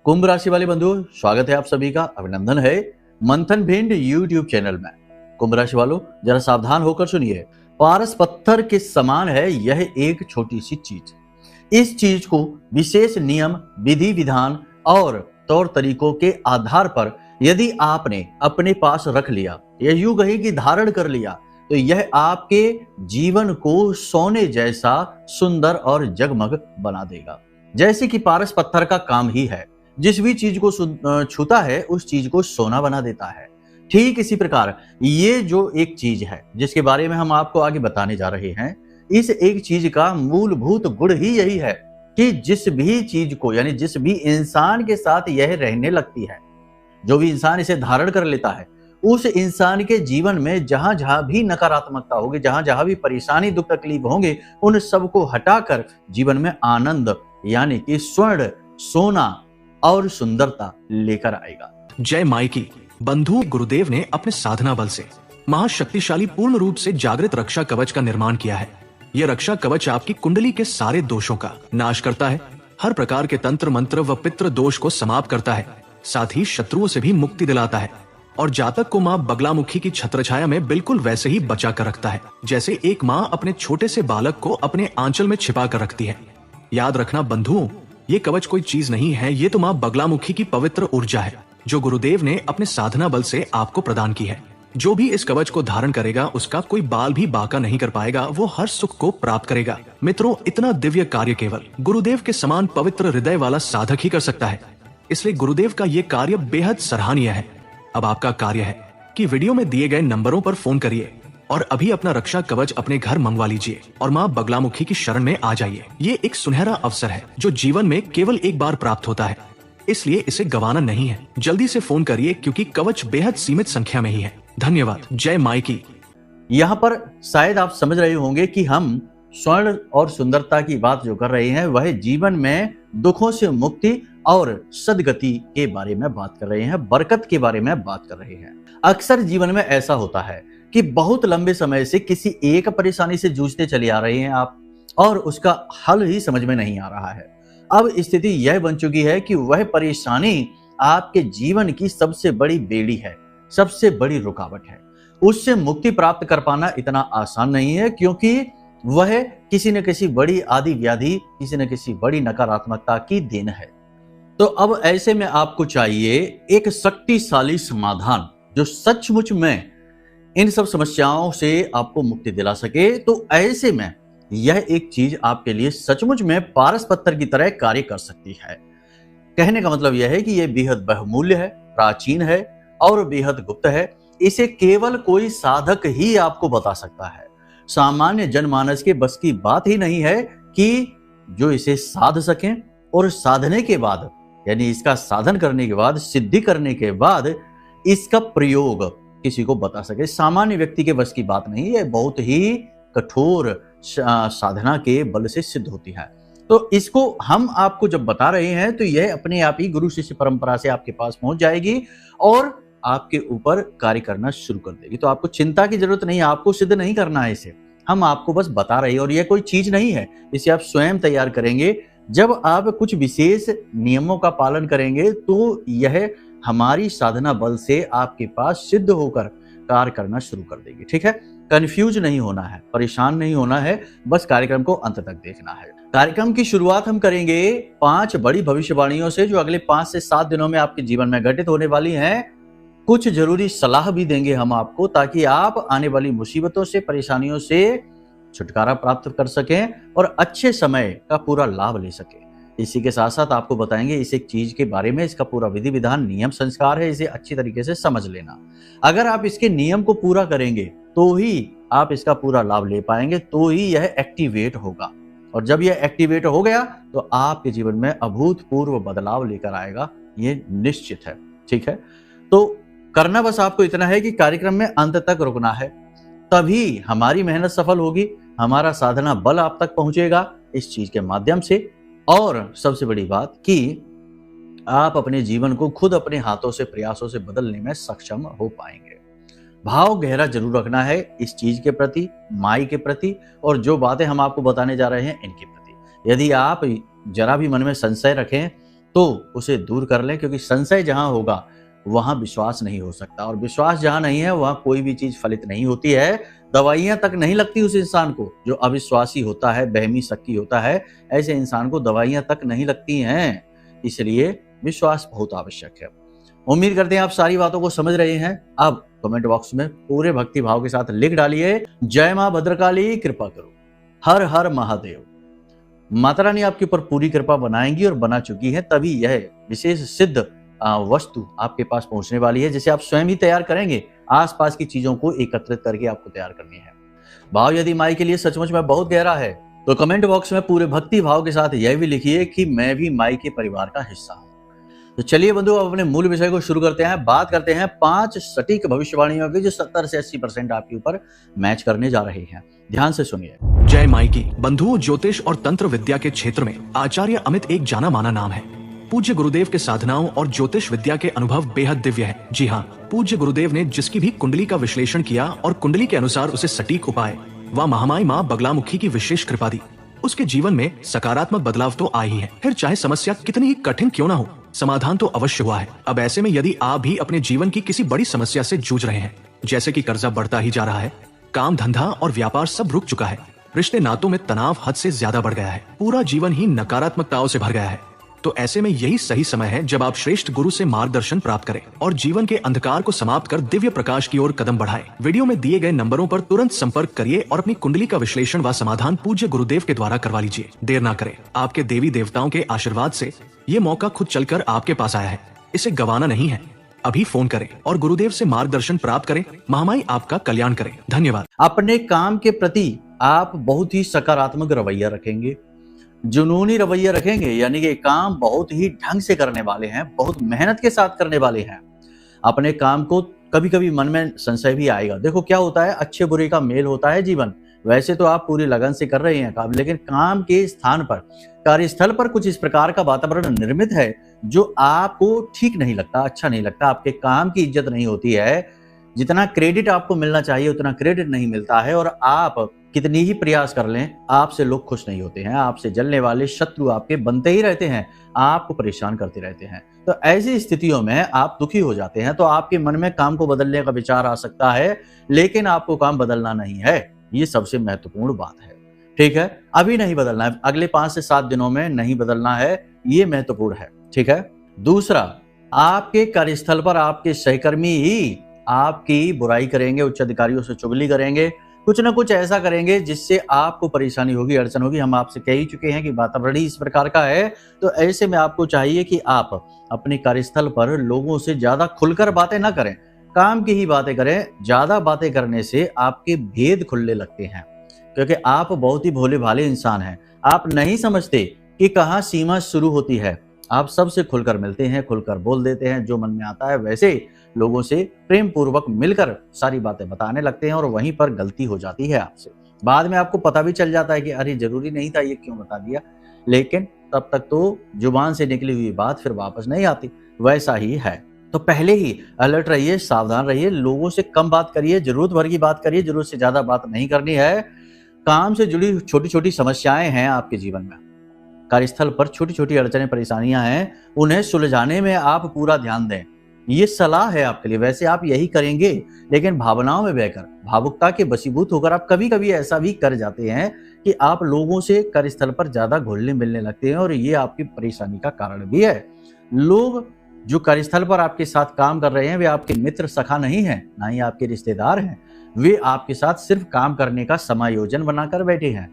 कुंभ राशि वाले बंधु, स्वागत है आप सभी का। अभिनंदन है मंथन भिंड यूट्यूब चैनल में। कुंभ राशि वालों, जरा सावधान होकर सुनिए। पारस पत्थर के समान है यह एक छोटी सी चीज। इस चीज को विशेष नियम, विधि विधान और तौर तरीकों के आधार पर यदि आपने अपने पास रख लिया या यूं कहीं कि धारण कर लिया, तो यह आपके जीवन को सोने जैसा सुंदर और जगमग बना देगा। जैसे कि पारस पत्थर का काम ही है, जिस भी चीज को छूता है उस चीज को सोना बना देता है। ठीक इसी प्रकार ये जो एक चीज है जिसके बारे में हम आपको आगे बताने जा रहे हैं, इस एक चीज का मूलभूत गुण ही यही है कि जिस भी चीज को, यानी जिस भी इंसान के साथ यह रहने लगती है, जो भी इंसान इसे धारण कर लेता है, उस इंसान के जीवन में जहां जहां भी नकारात्मकता होगी, जहां जहां भी परेशानी, दुख तकलीफ होंगे, उन सबको हटाकर जीवन में आनंद यानी कि स्वर्ण, सोना और सुंदरता लेकर आएगा। जय माई की। बंधु, गुरुदेव ने अपने साधना बल से महाशक्तिशाली पूर्ण रूप से जागृत रक्षा कवच का निर्माण किया है। यह रक्षा कवच आपकी कुंडली के सारे दोषों का नाश करता है, हर प्रकार के तंत्र मंत्र व पितृ दोष को समाप्त करता है, साथ ही शत्रुओं से भी मुक्ति दिलाता है और जातक को माँ बगलामुखी की छत्रछाया में बिल्कुल वैसे ही बचा कर रखता है जैसे एक माँ अपने छोटे से बालक को अपने आंचल में छिपा कर रखती है। याद रखना बंधुओं, ये कवच कोई चीज नहीं है, ये तो माँ बगलामुखी की पवित्र ऊर्जा है जो गुरुदेव ने अपने साधना बल से आपको प्रदान की है। जो भी इस कवच को धारण करेगा उसका कोई बाल भी बाका नहीं कर पाएगा, वो हर सुख को प्राप्त करेगा। मित्रों, इतना दिव्य कार्य केवल गुरुदेव के समान पवित्र हृदय वाला साधक ही कर सकता है, इसलिए गुरुदेव का ये कार्य बेहद सराहनीय है। अब आपका कार्य है कि वीडियो में दिए गए नंबरों पर फोन करिए और अभी अपना रक्षा कवच अपने घर मंगवा लीजिए और माँ बगलामुखी की शरण में आ जाइए। ये एक सुनहरा अवसर है जो जीवन में केवल एक बार प्राप्त होता है, इसलिए इसे गंवाना नहीं है। जल्दी से फोन करिए क्योंकि कवच बेहद सीमित संख्या में ही है। धन्यवाद। जय माई की। यहाँ पर शायद आप समझ रहे होंगे कि हम स्वर्ण और सुंदरता की बात जो कर रहे हैं वह जीवन में दुखों से मुक्ति और सदगति के बारे में बात कर रहे हैं, बरकत के बारे में बात कर रहे हैं। अक्सर जीवन में ऐसा होता है कि बहुत लंबे समय से किसी एक परेशानी से जूझते चले आ रहे हैं आप, और उसका हल ही समझ में नहीं आ रहा है। अब स्थिति यह बन चुकी है कि वह परेशानी आपके जीवन की सबसे बड़ी बेड़ी है, सबसे बड़ी रुकावट है। उससे मुक्ति प्राप्त कर पाना इतना आसान नहीं है, क्योंकि वह किसी न किसी बड़ी आदि व्याधि, किसी न किसी बड़ी नकारात्मकता की देन है। तो अब ऐसे में आपको चाहिए एक शक्तिशाली समाधान जो सचमुच में इन सब समस्याओं से आपको मुक्ति दिला सके। तो ऐसे में यह एक चीज आपके लिए सचमुच में पारस पत्थर की तरह कार्य कर सकती है। कहने का मतलब यह है कि यह बेहद बहुमूल्य है, प्राचीन है और बेहद गुप्त है। इसे केवल कोई साधक ही आपको बता सकता है। सामान्य जनमानस के बस की बात ही नहीं है कि जो इसे साध सकें और साधने के बाद, यानी इसका साधन करने के बाद, सिद्धि करने के बाद इसका प्रयोग किसी को बता सके। सामान्य व्यक्ति के बस की बात नहीं है, बहुत ही कठोर साधना के बल से सिद्ध होती है। तो इसको हम आपको जब बता रहे हैं तो यह अपने आप ही गुरु शिष्य परंपरा से आपके पास पहुंच जाएगी और आपके ऊपर कार्य करना शुरू कर देगी। तो आपको चिंता की जरूरत नहीं है, आपको सिद्ध नहीं करना है इसे, हम आपको बस बता रहे हैं। और यह कोई चीज नहीं है, इसे आप स्वयं तैयार करेंगे। जब आप कुछ विशेष नियमों का पालन करेंगे तो यह हमारी साधना बल से आपके पास सिद्ध होकर कार्य करना शुरू कर देगी। ठीक है, कंफ्यूज नहीं होना है, परेशान नहीं होना है, बस कार्यक्रम को अंत तक देखना है। कार्यक्रम की शुरुआत हम करेंगे 5 बड़ी भविष्यवाणियों से जो अगले 5 से 7 दिनों में आपके जीवन में घटित होने वाली हैं। कुछ जरूरी सलाह भी देंगे हम आपको, ताकि आप आने वाली मुसीबतों से, परेशानियों से छुटकारा प्राप्त कर सकें और अच्छे समय का पूरा लाभ ले सकें। इसी के साथ साथ आपको बताएंगे इस एक चीज के बारे में, इसका पूरा विधि विधान, नियम, संस्कार है, इसे अच्छी तरीके से समझ लेना। अगर आप इसके नियम को पूरा करेंगे तो ही आप इसका पूरा लाभ ले पाएंगे, तो ही यह एक्टिवेट होगा। और जब यह एक्टिवेट हो गया तो आपके जीवन में अभूतपूर्व बदलाव लेकर आएगा, ये निश्चित है। ठीक है, तो करना बस आपको इतना है कि कार्यक्रम में अंत तक रुकना है, तभी हमारी मेहनत सफल होगी, हमारा साधना बल आप तक पहुंचेगा इस चीज के माध्यम से। और सबसे बड़ी बात कि आप अपने जीवन को खुद अपने हाथों से, प्रयासों से बदलने में सक्षम हो पाएंगे। भाव गहरा जरूर रखना है इस चीज के प्रति, माई के प्रति, और जो बातें हम आपको बताने जा रहे हैं इनके प्रति। यदि आप जरा भी मन में संशय रखें तो उसे दूर कर लें, क्योंकि संशय जहां होगा वहां विश्वास नहीं हो सकता, और विश्वास जहां नहीं है वहां कोई भी चीज फलित नहीं होती है। दवाइयां तक नहीं लगती उस इंसान को जो अविश्वासी होता है, बहमी शक्की होता है, ऐसे इंसान को दवाइयां तक नहीं लगती हैं। इसलिए विश्वास बहुत आवश्यक है। उम्मीद करते हैं आप सारी बातों को समझ रहे हैं। अब कमेंट बॉक्स में पूरे भक्ति भाव के साथ लिख डालिए, जय मां भद्रकाली कृपा करो, हर हर महादेव। माता रानी आपके ऊपर पूरी कृपा बनाएंगी और बना चुकी है, तभी यह विशेष सिद्ध वस्तु आपके पास पहुंचने वाली है, जिसे आप स्वयं ही तैयार करेंगे। आसपास की चीजों को एकत्रित करके आपको तैयार करनी है। भाव यदि माई के लिए सचमुच में बहुत गहरा है तो कमेंट बॉक्स में पूरे भक्ति भाव के साथ यह भी लिखिए कि मैं भी माई के परिवार का हिस्सा हूं। तो चलिए बंधु, अब अपने मूल विषय को शुरू करते हैं। बात करते हैं 5 सटीक भविष्यवाणियों की जो 70 से 80% आपके ऊपर मैच करने जा रही हैं। ध्यान से सुनिए। जय माई की। बंधुओं, ज्योतिष और तंत्र विद्या के क्षेत्र में आचार्य अमित एक जाना माना नाम है। पूज्य गुरुदेव के साधनाओं और ज्योतिष विद्या के अनुभव बेहद दिव्य है। जी हाँ, पूज्य गुरुदेव ने जिसकी भी कुंडली का विश्लेषण किया और कुंडली के अनुसार उसे सटीक उपाय व महामाई माँ बगलामुखी की विशेष कृपा दी, उसके जीवन में सकारात्मक बदलाव तो आ ही है। फिर चाहे समस्या कितनी ही कठिन क्यों ना हो, समाधान तो अवश्य हुआ है। अब ऐसे में यदि आप भी अपने जीवन की किसी बड़ी समस्या से जूझ रहे हैं, जैसे कि कर्जा बढ़ता ही जा रहा है, काम धंधा और व्यापार सब रुक चुका है, रिश्ते नातों में तनाव हद से ज्यादा बढ़ गया है, पूरा जीवन ही नकारात्मकताओं से भर गया है, तो ऐसे में यही सही समय है जब आप श्रेष्ठ गुरु से मार्गदर्शन प्राप्त करें और जीवन के अंधकार को समाप्त कर दिव्य प्रकाश की ओर कदम बढ़ाएं। वीडियो में दिए गए नंबरों पर तुरंत संपर्क करिए और अपनी कुंडली का विश्लेषण व समाधान पूज्य गुरुदेव के द्वारा करवा लीजिए। देर ना करें, आपके देवी देवताओं के आशीर्वाद से ये मौका खुद चलकर आपके पास आया है, इसे गंवाना नहीं है। अभी फोन करें और गुरुदेव से मार्गदर्शन प्राप्त करें। महामाई आपका कल्याण करें। धन्यवाद। अपने काम के प्रति आप बहुत ही सकारात्मक रवैया रखेंगे, जुनूनी रवैया रखेंगे, यानी कि काम बहुत ही ढंग से करने वाले हैं, बहुत मेहनत के साथ करने वाले हैं। अपने काम को कभी कभी मन में संशय भी आएगा। देखो क्या होता है, अच्छे बुरे का मेल होता है जीवन। वैसे तो आप पूरी लगन से कर रहे हैं काम, लेकिन काम के स्थान पर, कार्यस्थल पर कुछ इस प्रकार का वातावरण निर्मित है जो आपको ठीक नहीं लगता, अच्छा नहीं लगता। आपके काम की इज्जत नहीं होती है, जितना क्रेडिट आपको मिलना चाहिए उतना क्रेडिट नहीं मिलता है, और आप कितनी ही प्रयास कर लें आपसे लोग खुश नहीं होते हैं। आपसे जलने वाले शत्रु आपके बनते ही रहते हैं, आपको परेशान करते रहते हैं। तो ऐसी स्थितियों में आप दुखी हो जाते हैं, तो आपके मन में काम को बदलने का विचार आ सकता है, लेकिन आपको काम बदलना नहीं है। ये सबसे महत्वपूर्ण बात है। ठीक है, अभी नहीं बदलना है, अगले 5 से 7 दिनों में नहीं बदलना है, ये महत्वपूर्ण है। ठीक है। दूसरा, आपके कार्यस्थल पर आपके सहकर्मी ही आपकी बुराई करेंगे, उच्च अधिकारियों से चुगली करेंगे, कुछ ना कुछ ऐसा करेंगे जिससे आपको परेशानी होगी, अड़चन होगी। हम आपसे कह ही चुके हैं कि वातावरण ही इस प्रकार का है। तो ऐसे में आपको चाहिए कि आप अपने कार्यस्थल पर लोगों से ज्यादा खुलकर बातें ना करें, काम की ही बातें करें। ज्यादा बातें करने से आपके भेद खुलने लगते हैं, क्योंकि आप बहुत ही भोले भाले इंसान हैं। आप नहीं समझते कि कहाँ सीमा शुरू होती है। आप सबसे खुलकर मिलते हैं, खुलकर बोल देते हैं, जो मन में आता है वैसे लोगों से प्रेम पूर्वक मिलकर सारी बातें बताने लगते हैं, और वहीं पर गलती हो जाती है आपसे। बाद में आपको पता भी चल जाता है कि अरे जरूरी नहीं था, ये क्यों बता दिया, लेकिन तब तक तो जुबान से निकली हुई बात फिर वापस नहीं आती। वैसा ही है। तो पहले ही अलर्ट रहिए, सावधान रहिए, लोगों से कम बात करिए, जरूरत भर की बात करिए, जरूरत से ज्यादा बात नहीं करनी है। काम से जुड़ी छोटी छोटी समस्याएं हैं आपके जीवन में, कार्यस्थल पर छोटी छोटी अड़चनें परेशानियां हैं, उन्हें सुलझाने में आप पूरा ध्यान दें। ये सलाह है आपके लिए। वैसे आप यही करेंगे, लेकिन भावनाओं में बहकर, भावुकता के वशीभूत होकर आप कभी कभी ऐसा भी कर जाते हैं कि आप लोगों से कार्यस्थल पर ज्यादा घुलने मिलने लगते हैं, और ये आपकी परेशानी का कारण भी है। लोग जो कार्यस्थल पर आपके साथ काम कर रहे हैं वे आपके मित्र सखा नहीं है, ना ही आपके रिश्तेदार हैं। वे आपके साथ सिर्फ काम करने का समायोजन बनाकर बैठे हैं,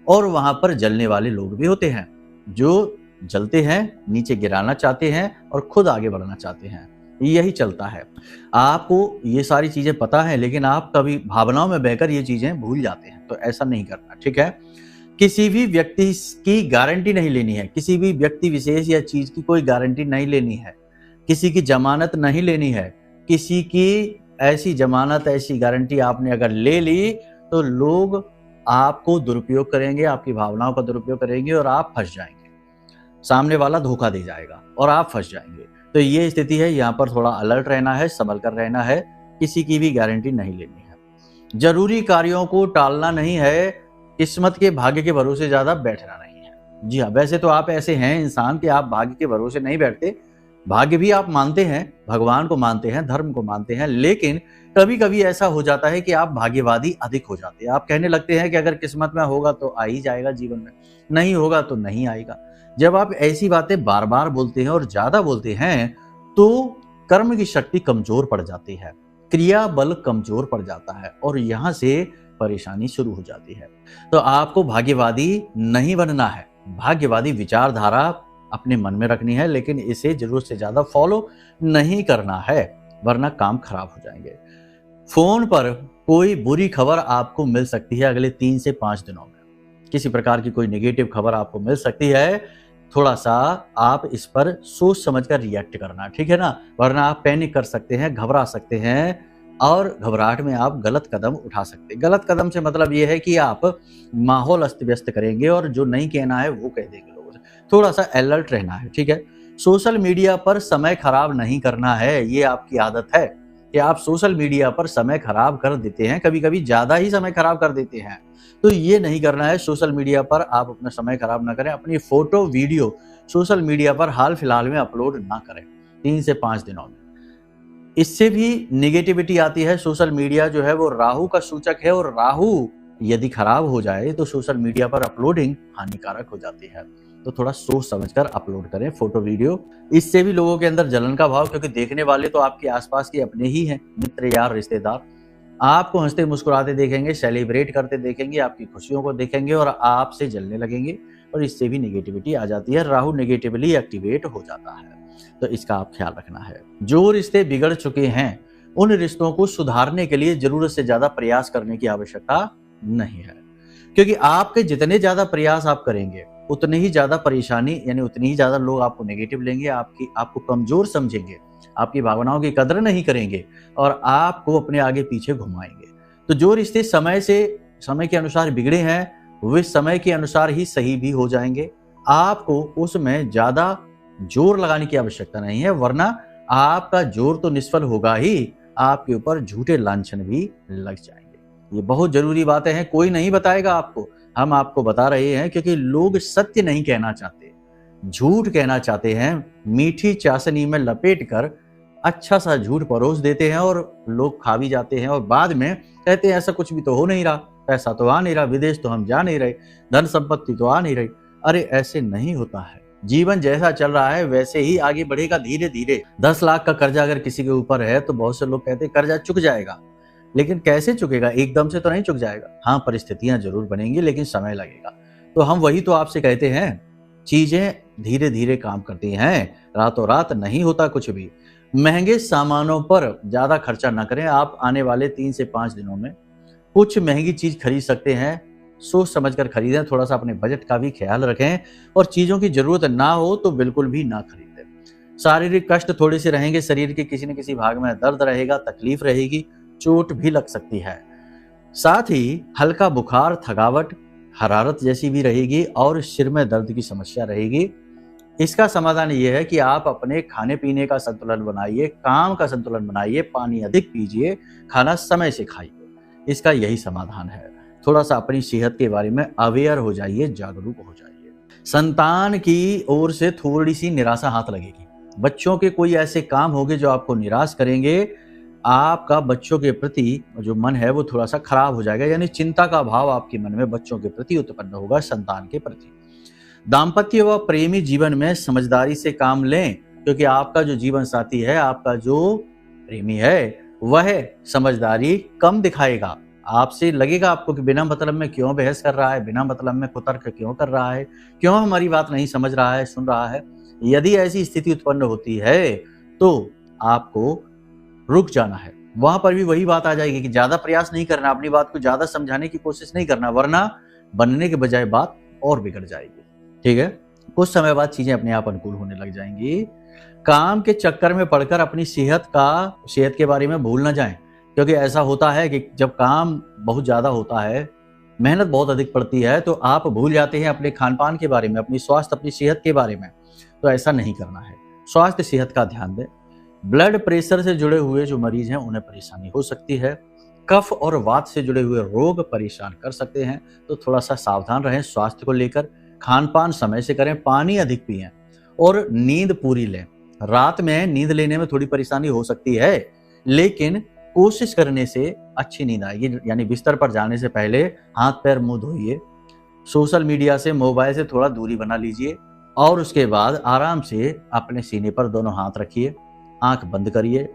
और वहां पर जलने वाले लोग भी होते हैं जो जलते हैं, नीचे गिराना चाहते हैं और खुद आगे बढ़ना चाहते हैं। यही चलता है। आपको ये सारी चीजें पता है, लेकिन आप कभी भावनाओं में बहकर ये चीजें भूल जाते हैं। तो ऐसा नहीं करना। ठीक है। किसी भी व्यक्ति की गारंटी नहीं लेनी है, किसी भी व्यक्ति विशेष या चीज की कोई गारंटी नहीं लेनी है, किसी की जमानत नहीं लेनी है। किसी की ऐसी जमानत, ऐसी गारंटी आपने अगर ले ली तो लोग आपको दुरुपयोग करेंगे, आपकी भावनाओं का दुरुपयोग करेंगे, और आप फंस जाएंगे। सामने वाला धोखा दे जाएगा और आप फंस जाएंगे। तो ये स्थिति है, यहाँ पर थोड़ा अलर्ट रहना है, संभल कर रहना है, किसी की भी गारंटी नहीं लेनी है। जरूरी कार्यों को टालना नहीं है, किस्मत के भाग्य के भरोसे ज्यादा बैठना नहीं है। जी हाँ, वैसे तो आप ऐसे हैं इंसान कि आप भाग्य के भरोसे नहीं बैठते। भाग्य भी आप मानते हैं, भगवान को मानते हैं, धर्म को मानते हैं, लेकिन कभी-कभी ऐसा हो जाता है कि आप भाग्यवादी अधिक हो जाते हैं। आप कहने लगते हैं कि अगर किस्मत में होगा तो आ ही जाएगा जीवन में, नहीं होगा तो नहीं आएगा। जब आप ऐसी बातें बार-बार बोलते हैं और ज़्यादा बोलते हैं, तो कर्म की शक्ति कमज़ोर पड़ जाती है, क्रिया बल कमज़ोर पड़ जाता है और यहाँ से परेशानी शुरू हो जाती है। तो आपको भाग्यवादी नहीं बनना है। भाग्यवादी विचारधारा अपने मन में रखनी है, लेकिन इसे जरूरत से ज्यादा फॉलो नहीं करना है, वरना काम खराब हो जाएंगे। फोन पर कोई बुरी खबर आपको मिल सकती है अगले 3 से 5 दिनों में। किसी प्रकार की कोई नेगेटिव खबर आपको मिल सकती है, थोड़ा सा आप इस पर सोच समझकर रिएक्ट करना, ठीक है ना, वरना आप पैनिक कर सकते हैं, घबरा सकते हैं और घबराहट में आप गलत कदम उठा सकते हैं। गलत कदम से मतलब ये है कि आप माहौल अस्त व्यस्त करेंगे और जो नहीं कहना है वो कह देंगे लोगों से। थोड़ा सा अलर्ट रहना है, ठीक है। सोशल मीडिया पर समय खराब नहीं करना है। ये आपकी आदत है कि आप सोशल मीडिया पर समय खराब कर देते हैं, कभी कभी ज्यादा ही समय खराब कर देते हैं। तो ये नहीं करना है। सोशल मीडिया पर आप अपना समय खराब ना करें। अपनी फोटो वीडियो सोशल मीडिया पर हाल फिलहाल में अपलोड ना करें 3 से 5 दिनों में। इससे भी नेगेटिविटी आती है। सोशल मीडिया जो है वो राहु का सूचक है और राहु यदि खराब हो जाए तो सोशल मीडिया पर अपलोडिंग हानिकारक हो जाती है। तो थोड़ा सोच समझकर अपलोड करें फोटो वीडियो। इससे भी लोगों के अंदर जलन का भाव, क्योंकि देखने वाले तो आपके आसपास के अपने ही हैं, मित्र यार रिश्तेदार, आपको हंसते मुस्कुराते देखेंगे, सेलिब्रेट करते देखेंगे, आपकी खुशियों को देखेंगे और आपसे जलने लगेंगे और इससे भी नेगेटिविटी आ जाती है। राहु नेगेटिवली एक्टिवेट हो जाता है, तो इसका आप ख्याल रखना है। जो रिश्ते बिगड़ चुके हैं उन रिश्तों को सुधारने के लिए जरूरत से ज्यादा प्रयास करने की आवश्यकता नहीं है, क्योंकि आपके जितने ज्यादा प्रयास आप करेंगे उतनी ही ज्यादा परेशानी, यानी उतनी ही ज्यादा लोग आपको नेगेटिव लेंगे, आपको कमजोर समझेंगे, आपकी भावनाओं की कदर नहीं करेंगे और आपको अपने आगे पीछे घुमाएंगे। तो जो रिश्ते समय के अनुसार बिगड़े हैं वे समय के अनुसार ही सही भी हो जाएंगे। आपको उसमें ज्यादा जोर लगाने की आवश्यकता नहीं है, वरना आपका जोर तो निष्फल होगा ही, आपके ऊपर झूठे लांछन भी लग जाएंगे। ये बहुत जरूरी बातें हैं, कोई नहीं बताएगा आपको, हम आपको बता रहे हैं, क्योंकि लोग सत्य नहीं कहना चाहते, झूठ कहना चाहते हैं। मीठी चाशनी में लपेट कर अच्छा सा झूठ परोस देते हैं और लोग खा भी जाते हैं और बाद में कहते हैं ऐसा कुछ भी तो हो नहीं रहा, पैसा तो आ नहीं रहा, विदेश तो हम जा नहीं रहे, धन संपत्ति तो आ नहीं रही। अरे ऐसे नहीं होता है। जीवन जैसा चल रहा है वैसे ही आगे बढ़ेगा धीरे धीरे। 10 लाख का कर्जा अगर किसी के ऊपर है तो बहुत से लोग कहते हैं कर्जा चुक जाएगा, लेकिन कैसे चुकेगा? एकदम से तो नहीं चुक जाएगा। हाँ, परिस्थितियां जरूर बनेंगी, लेकिन समय लगेगा। तो हम वही तो आपसे कहते हैं, चीजें धीरे धीरे काम करती हैं, रातों रात नहीं होता कुछ भी। महंगे सामानों पर ज्यादा खर्चा न करें। आप आने वाले 3 से 5 दिनों में कुछ महंगी चीज खरीद सकते हैं, सोच समझकर खरीदें। थोड़ा सा अपने बजट का भी ख्याल रखें और चीजों की जरूरत ना हो तो बिल्कुल भी ना खरीदें। शारीरिक कष्ट थोड़े से रहेंगे, शरीर के किसी न किसी भाग में दर्द रहेगा, तकलीफ रहेगी, चोट भी लग सकती है। साथ ही हल्का बुखार, थकावट, हरारत जैसी भी रहेगी और सिर में दर्द की समस्या रहेगी। इसका समाधान ये है कि आप अपने खाने पीने का संतुलन बनाइए, काम का संतुलन बनाइए, पानी अधिक पीजिए, खाना समय से खाइए। इसका यही समाधान है। थोड़ा सा अपनी सेहत के बारे में अवेयर हो जाइए, जागरूक हो जाइए। संतान की ओर से थोड़ी सी निराशा हाथ लगेगी। बच्चों के कोई ऐसे काम होंगे जो आपको निराश करेंगे। आपका बच्चों के प्रति जो मन है वो थोड़ा सा खराब हो जाएगा, यानी चिंता का भाव आपके मन में बच्चों के प्रति उत्पन्न होगा, संतान के प्रति। दाम्पत्य व प्रेमी जीवन में समझदारी से काम लें, क्योंकि आपका जो जीवन साथी है, आपका जो प्रेमी है, वह समझदारी कम दिखाएगा। आपसे लगेगा आपको कि बिना मतलब में क्यों बहस कर रहा है, बिना मतलब में कुतर्क क्यों कर रहा है, क्यों हमारी बात नहीं समझ रहा है, सुन रहा है। यदि ऐसी स्थिति उत्पन्न होती है तो आपको रुक जाना है। वहां पर भी वही बात आ जाएगी कि ज्यादा प्रयास नहीं करना, अपनी बात को ज्यादा समझाने की कोशिश नहीं करना, वरना बनने के बजाय बात और बिगड़ जाएगी। ठीक है, कुछ समय बाद चीजें अपने आप अनुकूल होने लग जाएंगी। काम के चक्कर में पड़कर अपनी सेहत के बारे में भूल ना जाएं, क्योंकि ऐसा होता है कि जब काम बहुत ज्यादा होता है, मेहनत बहुत अधिक पड़ती है, तो आप भूल जाते हैं अपने खान पान के बारे में, अपनी स्वास्थ्य, अपनी सेहत के बारे में। तो ऐसा नहीं करना है। स्वास्थ्य सेहत का ध्यान दें। ब्लड प्रेशर से जुड़े हुए जो मरीज हैं उन्हें परेशानी हो सकती है। कफ और वात से जुड़े हुए रोग परेशान कर सकते हैं, तो थोड़ा सा सावधान रहें स्वास्थ्य को लेकर। खान पान समय से करें, पानी अधिक पिएं और नींद पूरी लें। रात में नींद लेने में थोड़ी परेशानी हो सकती है, लेकिन कोशिश करने से अच्छी नींद आएगी। यानी बिस्तर पर जाने से पहले हाथ पैर मुंह धोइए, सोशल मीडिया से, मोबाइल से थोड़ा दूरी बना लीजिए और उसके बाद आराम से अपने सीने पर दोनों हाथ रखिए, आंख बंद करिए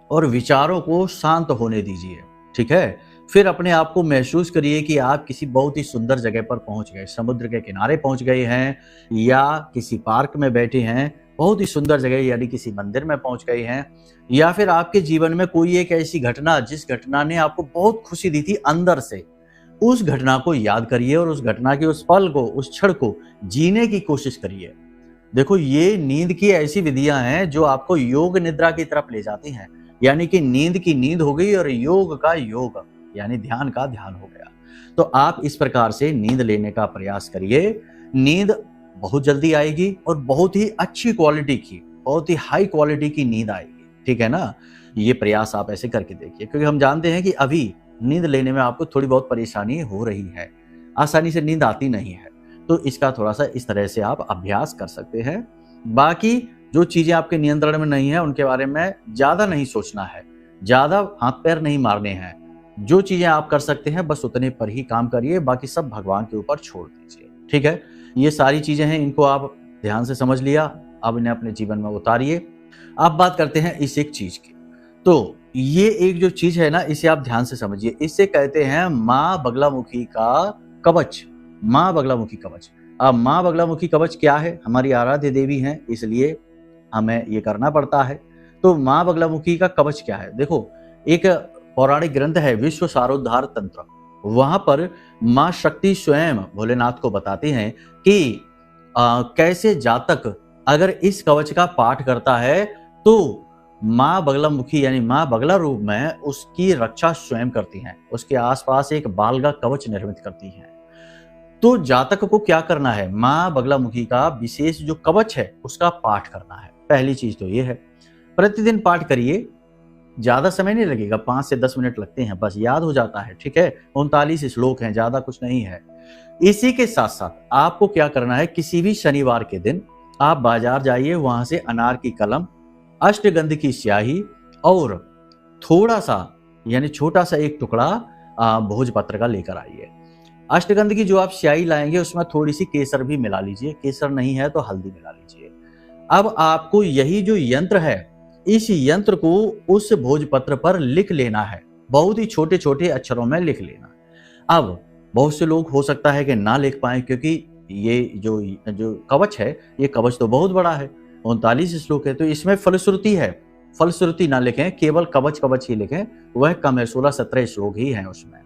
और विचारों को शांत होने दीजिए। ठीक है, फिर अपने आप को महसूस करिए कि आप किसी बहुत ही सुंदर जगह पर पहुंच गए, समुद्र के किनारे पहुंच गए हैं या किसी पार्क में बैठे हैं, बहुत ही सुंदर जगह, यानी किसी मंदिर में पहुंच गए हैं, या फिर आपके जीवन में कोई एक ऐसी घटना जिस घटना ने आपको बहुत खुशी दी थी अंदर से, उस घटना को याद करिए और उस घटना के उस पल को, उस क्षण को जीने की कोशिश करिए। देखो, ये नींद की ऐसी विधियां हैं जो आपको योग निद्रा की तरफ ले जाती हैं। यानी कि नींद की नींद हो गई और योग का योग, यानी ध्यान का ध्यान हो गया। तो आप इस प्रकार से नींद लेने का प्रयास करिए। नींद बहुत जल्दी आएगी और बहुत ही अच्छी क्वालिटी की, बहुत ही हाई क्वालिटी की नींद आएगी। ठीक है ना, ये प्रयास आप ऐसे करके देखिए, क्योंकि हम जानते हैं कि अभी नींद लेने में आपको थोड़ी बहुत परेशानी हो रही है, आसानी से नींद आती नहीं है। तो इसका थोड़ा सा इस तरह से आप अभ्यास कर सकते हैं। बाकी जो चीजें आपके नियंत्रण में नहीं है उनके बारे में ज्यादा नहीं सोचना है, ज्यादा हाथ पैर नहीं मारने हैं। जो चीजें आप कर सकते हैं बस उतने पर ही काम करिए, बाकी सब भगवान के ऊपर छोड़ दीजिए। ठीक है, ये सारी चीजें हैं, इनको आप ध्यान से समझ लिया, अब इन्हें अपने जीवन में उतारिए। अब बात करते हैं इस एक चीज की। तो ये एक जो चीज है ना, इसे आप ध्यान से समझिए। इसे कहते हैं माँ बगलामुखी का कवच, माँ बगलामुखी कवच। अब माँ बगलामुखी कवच क्या है? हमारी आराध्य देवी हैं, इसलिए हमें ये करना पड़ता है। तो माँ बगलामुखी का कवच क्या है? देखो, एक पौराणिक ग्रंथ है विश्व सारोद्धार तंत्र, वहां पर माँ शक्ति स्वयं भोलेनाथ को बताते हैं कि कैसे जातक अगर इस कवच का पाठ करता है तो माँ बगलामुखी यानी माँ बगला रूप में उसकी रक्षा स्वयं करती हैं, उसके आसपास एक बाल का कवच निर्मित करती हैं। तो जातक को क्या करना है? माँ बगलामुखी का विशेष जो कवच है उसका पाठ करना है। पहली चीज तो ये है, प्रतिदिन पाठ करिए, ज्यादा समय नहीं लगेगा, 5 से 10 मिनट लगते हैं, बस याद हो जाता है। ठीक है, 39 श्लोक हैं, ज्यादा कुछ नहीं है। इसी के साथ साथ आपको क्या करना है, किसी भी शनिवार के दिन आप बाजार जाइए, वहां से अनार की कलम, अष्टगंध की स्याही और थोड़ा सा यानी छोटा सा एक टुकड़ा भोजपत्र का लेकर आइए। अष्टगंध की जो आप स्याही लाएंगे उसमें थोड़ी सी केसर भी मिला लीजिए, केसर नहीं है तो हल्दी मिला लीजिए। अब आपको यही जो यंत्र है, इस यंत्र को उस भोजपत्र पर लिख लेना है, बहुत ही छोटे छोटे अक्षरों में लिख लेना। अब बहुत से लोग हो सकता है कि ना लिख पाए, क्योंकि ये जो कवच है, ये कवच तो बहुत बड़ा है, 39 श्लोक है, तो इसमें फलश्रुति है, फलश्रुति ना लिखें, केवल कवच कवच ही लिखें, वह कम है, 16-17 श्लोक ही हैं उसमें।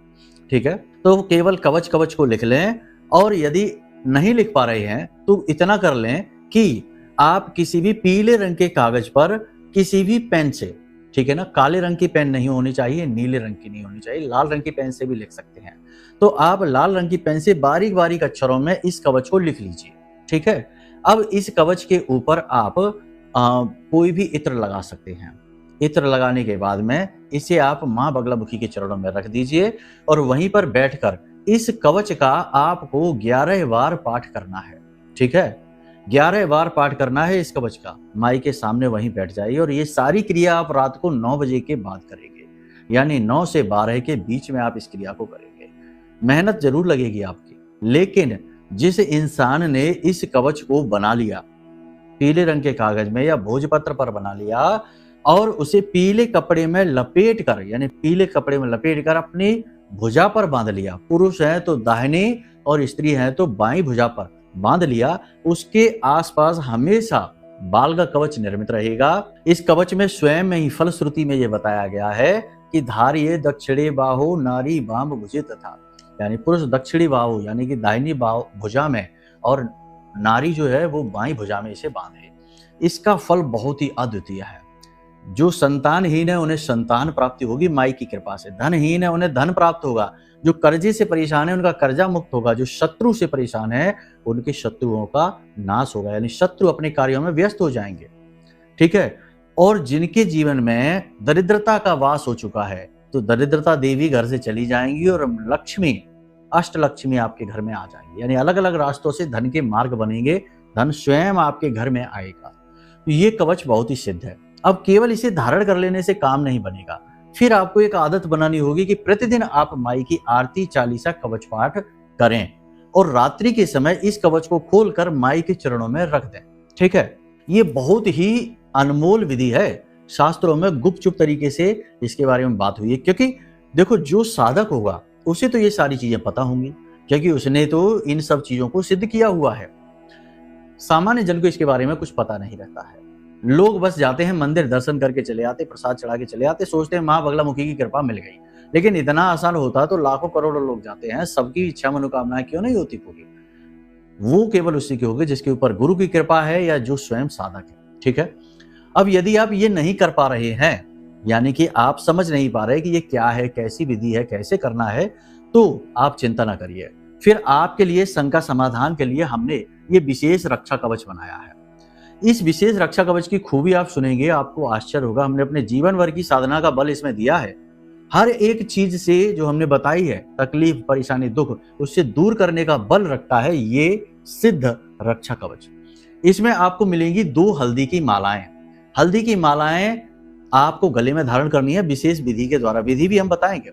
ठीक है, तो केवल कवच कवच को लिख लें। और यदि नहीं लिख पा रहे हैं तो इतना कर लें कि आप किसी भी पीले रंग के कागज पर किसी भी पेन से, ठीक है ना, काले रंग की पेन नहीं होनी चाहिए, नीले रंग की नहीं होनी चाहिए, लाल रंग की पेन से भी लिख सकते हैं। तो आप लाल रंग की पेन से बारीक बारीक अक्षरों में इस कवच को लिख लीजिए। ठीक है, अब इस कवच के ऊपर आप कोई भी इत्र लगा सकते हैं। इत्र लगाने के बाद में इसे आप माँ बगलामुखी के चरणों में रख दीजिए और वहीं पर बैठकर इस कवच का आपको 11 बार पाठ करना है। ठीक है, 11 बार पाठ करना है इस कवच का। माई के सामने वहीं बैठ जाइए और ये सारी क्रिया आप रात को 9 बजे के बाद करेंगे, यानी 9 से 12 के बीच में आप इस क्रिया को करेंगे। मेहनत जरूर लगेगी आपकी, लेकिन जिस इंसान ने इस कवच को बना लिया, पीले रंग के कागज में या भोजपत्र पर बना लिया और उसे पीले कपड़े में लपेट कर, यानी पीले कपड़े में लपेट कर अपनी भुजा पर बांध लिया, पुरुष है तो दाहिनी और स्त्री है तो बाईं भुजा पर बांध लिया, उसके आसपास हमेशा बाल का कवच निर्मित रहेगा। इस कवच में स्वयं में ही फलश्रुति में यह बताया गया है कि धारिये दक्षिणे बाहु नारी बाम भुजे तथा, यानी पुरुष दक्षिणी बाहु यानी कि दाहिनी भुजा में और नारी जो है वो बाईं भुजा में इसे बांधे। इसका फल बहुत ही अद्वितीय है। जो संतानहीन है उन्हें संतान प्राप्ति होगी माई की कृपा से, धनहीन है उन्हें धन प्राप्त होगा, जो कर्जे से परेशान है उनका कर्जा मुक्त होगा, जो शत्रु से परेशान है उनके शत्रुओं का नाश होगा, यानी शत्रु अपने कार्यों में व्यस्त हो जाएंगे। ठीक है, और जिनके जीवन में दरिद्रता का वास हो चुका है तो दरिद्रता देवी घर से चली जाएंगी और लक्ष्मी अष्टलक्ष्मी आपके घर में आ जाएंगे, यानी अलग अलग रास्तों से धन के मार्ग बनेंगे, धन स्वयं आपके घर में आएगा। तो ये कवच बहुत ही सिद्ध है। अब केवल इसे धारण कर लेने से काम नहीं बनेगा, फिर आपको एक आदत बनानी होगी कि प्रतिदिन आप माई की आरती, चालीसा, कवच पाठ करें और रात्रि के समय इस कवच को खोलकर माई के चरणों में रख दें। ठीक है, ये बहुत ही अनमोल विधि है। शास्त्रों में गुपचुप तरीके से इसके बारे में बात हुई है, क्योंकि देखो जो साधक होगा उसे तो ये सारी चीजें पता होंगी, क्योंकि उसने तो इन सब चीजों को सिद्ध किया हुआ है। सामान्य जन को इसके बारे में कुछ पता नहीं रहता है। लोग बस जाते हैं मंदिर, दर्शन करके चले आते, प्रसाद चढ़ा के चले आते, सोचते हैं माँ बगलामुखी की कृपा मिल गई। लेकिन इतना आसान होता तो लाखों करोड़ों लोग जाते हैं, सबकी इच्छा मनोकामनाएं क्यों नहीं होती पूरी? वो केवल उसी की होगी जिसके ऊपर गुरु की कृपा है या जो स्वयं साधक है। ठीक है, अब यदि आप ये नहीं कर पा रहे हैं, यानी कि आप समझ नहीं पा रहे कि ये क्या है, कैसी विधि है, कैसे करना है, तो आप चिंता ना करिए। फिर आपके लिए शंका समाधान के लिए हमने ये विशेष रक्षा कवच बनाया है। इस विशेष रक्षा कवच की खूबी आप सुनेंगे, आपको आश्चर्य होगा। हमने अपने जीवन भर की साधना का बल इसमें दिया है। हर एक चीज से जो हमने बताई है, तकलीफ, परेशानी, दुख, उससे दूर करने का बल रखता है ये सिद्ध रक्षा कवच। इसमें आपको मिलेंगी 2 हल्दी की मालाएं। हल्दी की मालाएं आपको गले में धारण करनी है विशेष विधि के द्वारा, विधि भी हम बताएंगे।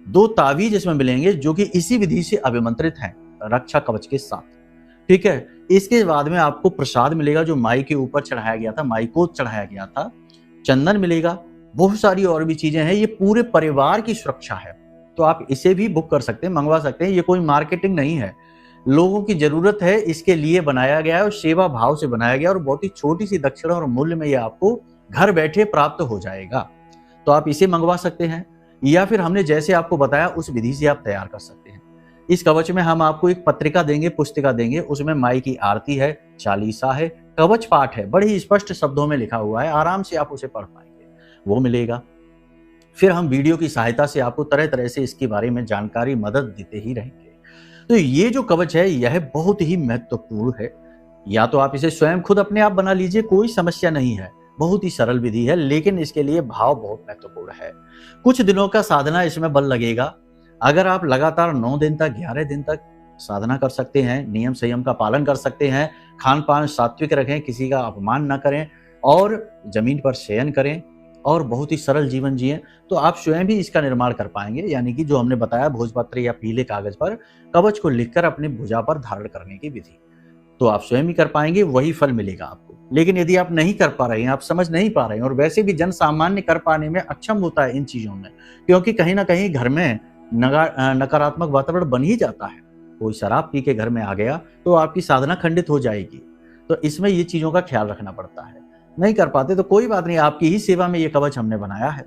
2 तावीज इसमें मिलेंगे जो कि इसी विधि से अभिमंत्रित हैं रक्षा कवच के साथ। ठीक है, इसके बाद में आपको प्रसाद मिलेगा जो माई के ऊपर चढ़ाया गया था, माई को चढ़ाया गया था। चंदन मिलेगा, बहुत सारी और भी चीजें हैं। ये पूरे परिवार की सुरक्षा है, तो आप इसे भी बुक कर सकते हैं, मंगवा सकते हैं। ये कोई मार्केटिंग नहीं है, लोगों की जरूरत है इसके लिए बनाया गया है और सेवा भाव से बनाया गया और बहुत ही छोटी सी दक्षिणा और मूल्य में ये आपको घर बैठे प्राप्त हो जाएगा। तो आप इसे मंगवा सकते हैं या फिर हमने जैसे आपको बताया उस विधि से आप तैयार कर सकते हैं। इस कवच में हम आपको एक पत्रिका देंगे, पुस्तिका देंगे, उसमें माई की आरती है, चालीसा है, कवच पाठ है, बड़े ही स्पष्ट शब्दों में लिखा हुआ है, आराम से आप उसे पढ़ पाएंगे, वो मिलेगा। फिर हम वीडियो की सहायता से आपको तरह तरह से इसके बारे में जानकारी, मदद देते ही रहेंगे। तो ये जो कवच है यह बहुत ही महत्वपूर्ण है। या तो आप इसे स्वयं खुद अपने आप बना लीजिए, कोई समस्या नहीं है, बहुत ही सरल विधि है, लेकिन इसके लिए भाव बहुत महत्वपूर्ण है। कुछ दिनों का साधना इसमें बल लगेगा। अगर आप लगातार 9 दिन तक, 11 दिन तक साधना कर सकते हैं, नियम संयम का पालन कर सकते हैं, खान पान सात्विक रखें, किसी का अपमान न करें और जमीन पर शयन करें और बहुत ही सरल जीवन जिएं, तो आप स्वयं भी इसका निर्माण कर पाएंगे। यानी कि जो हमने बताया भोजपत्र या पीले कागज पर कवच को लिखकर अपने भुजा पर धारण करने की विधि, तो आप स्वयं ही कर पाएंगे, वही फल मिलेगा आपको। लेकिन यदि आप नहीं कर पा रहे हैं, आप समझ नहीं पा रहे हैं, और वैसे भी जन सामान्य कर पाने में अक्षम होता है इन चीजों में, क्योंकि कहीं ना कहीं घर में नकारात्मक वातावरण बन ही जाता है। कोई शराब पी के घर में आ गया तो आपकी साधना खंडित हो जाएगी। तो इसमें ये चीजों का ख्याल रखना पड़ता है। नहीं कर पाते तो कोई बात नहीं, आपकी ही सेवा में ये कवच हमने बनाया है,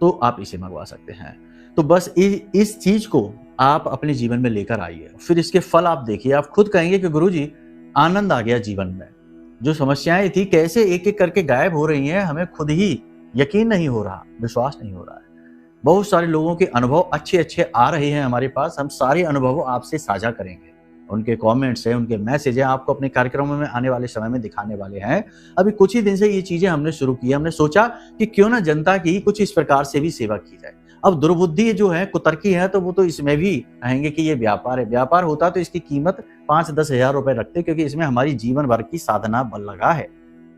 तो आप इसे मंगवा सकते हैं। तो बस इस चीज को आप अपने जीवन में लेकर आइए, फिर इसके फल आप देखिए। आप खुद कहेंगे कि गुरुजी आनंद आ गया जीवन में, जो समस्याएं थी कैसे एक एक करके गायब हो रही हैं, हमें खुद ही यकीन नहीं हो रहा, विश्वास नहीं हो रहा है। बहुत सारे लोगों के अनुभव अच्छे अच्छे आ रहे हैं हमारे पास, हम सारे अनुभव आपसे साझा करेंगे। उनके कमेंट्स हैं, उनके मैसेज हैं, आपको अपने कार्यक्रमों में आने वाले समय में दिखाने वाले हैं। अभी कुछ ही दिन से ये चीजें हमने शुरू की, हमने सोचा कि क्यों ना जनता की कुछ इस प्रकार से भी सेवा की जाए। अब दुर्बुद्धि जो है, कुतर्की है, तो वो तो इसमें भी कहेंगे कि ये व्यापार है। व्यापार होता तो इसकी कीमत 5-10 हजार रुपए रखते, क्योंकि इसमें हमारी जीवन भर की साधना बल लगा है।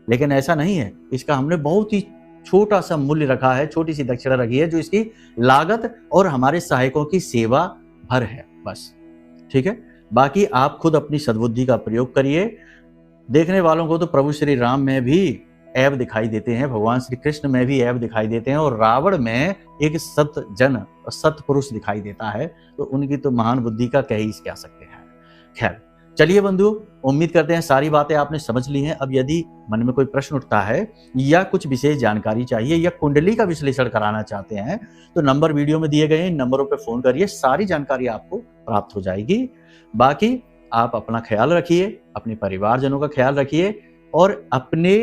लेकिन ऐसा नहीं है, इसका हमने बहुत ही छोटा सा मूल्य रखा है, छोटी सी दक्षिणा रखी है, जो इसकी लागत और हमारे सहायकों की सेवा भर है, बस। ठीक है, बाकी आप खुद अपनी सद्बुद्धि का प्रयोग करिए। देखने वालों को तो प्रभु श्री राम में भी ऐब दिखाई देते हैं, भगवान श्री कृष्ण में भी ऐब दिखाई देते हैं, और रावण में एक सत्जन, सत्पुरुष दिखाई देता है। तो उनकी तो महान बुद्धि का कह ही क्या सकते हैं। खैर, चलिए बंधु, उम्मीद करते हैं सारी बातें आपने समझ ली हैं। अब यदि मन में कोई प्रश्न उठता है या कुछ विशेष जानकारी चाहिए या कुंडली का विश्लेषण कराना चाहते हैं, तो नंबर वीडियो में दिए गए हैं, नंबरों पर फोन करिए, सारी जानकारी आपको प्राप्त हो जाएगी। बाकी आप अपना ख्याल रखिए, अपने परिवारजनों का ख्याल रखिए और अपने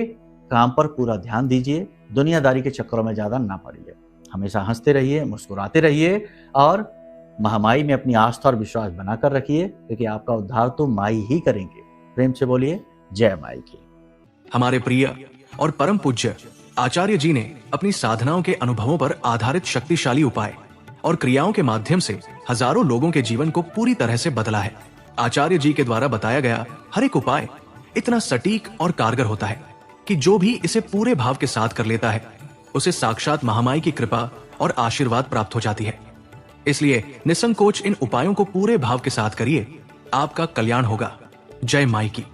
काम पर पूरा ध्यान दीजिए। दुनियादारी के चक्करों में ज्यादा ना पड़िए। हमेशा हंसते रहिए, मुस्कुराते रहिए और महामाई में अपनी आस्था और विश्वास बनाकर रखिए, क्योंकि आपका उद्धार तो माई ही करेंगे। प्रेम से बोलिए जय माई की। हमारे प्रिय और परम पूज्य आचार्य जी ने अपनी साधनाओं के अनुभवों पर आधारित शक्तिशाली उपाय और क्रियाओं के माध्यम से हजारों लोगों के जीवन को पूरी तरह से बदला है। आचार्य जी के द्वारा बताया गया हर एक उपाय इतना सटीक और कारगर होता है कि जो भी इसे पूरे भाव के साथ कर लेता है उसे साक्षात महामाई की कृपा और आशीर्वाद प्राप्त हो जाती है। इसलिए निसंकोच इन उपायों को पूरे भाव के साथ करिए, आपका कल्याण होगा। जय माई की।